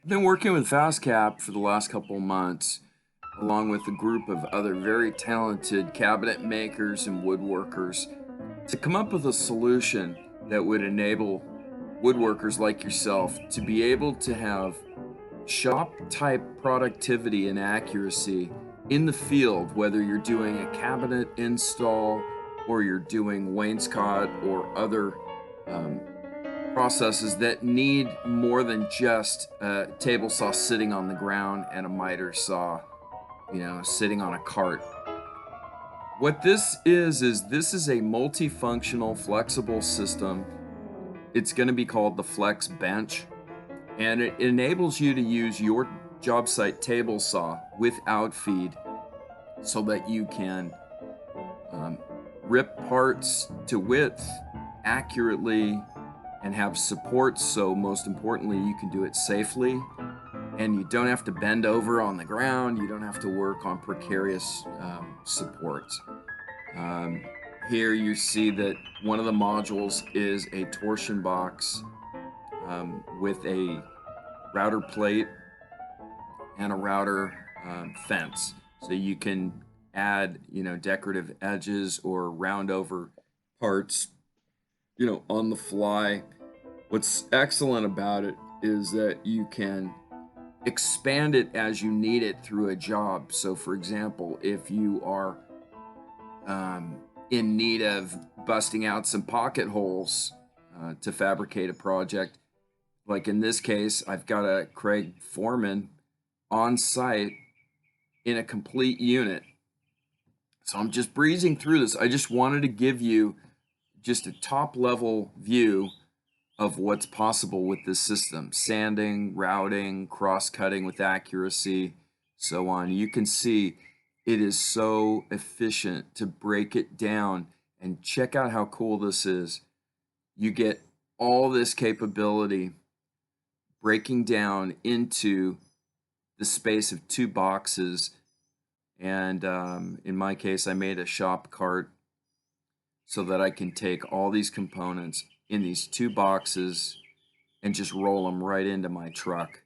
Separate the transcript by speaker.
Speaker 1: I've been working with Fastcap for the last couple of months, along with a group of other very talented cabinet makers and woodworkers, to come up with a solution that would enable woodworkers like yourself to be able to have shop type productivity and accuracy in the field, whether you're doing a cabinet install or you're doing wainscot or other um, processes that need more than just a table saw sitting on the ground and a miter saw, sitting on a cart. What this is a multifunctional, flexible system. It's going to be called the Flex Bench, and it enables you to use your job site table saw without feed so that you can um, rip parts to width accurately and have support. So most importantly, you can do it safely and you don't have to bend over on the ground. You don't have to work on precarious supports. Um, Here you see that one of the modules is a torsion box with a router plate and a router fence. So you can add, decorative edges or round over parts, on the fly. What's excellent about it is that you can expand it as you need it through a job. So, for example, if you are in need of busting out some pocket holes to fabricate a project, like in this case, I've got a Kreg foreman on site in a complete unit. So I'm just breezing through this. I just wanted to give you just a top level view of what's possible with this system. Sanding, routing, cross-cutting with accuracy, so on. You can see it is so efficient to break it down, and check out how cool this is. You get all this capability breaking down into the space of two boxes. And in my case, I made a shop cart so that I can take all these components in these two boxes and just roll them right into my truck.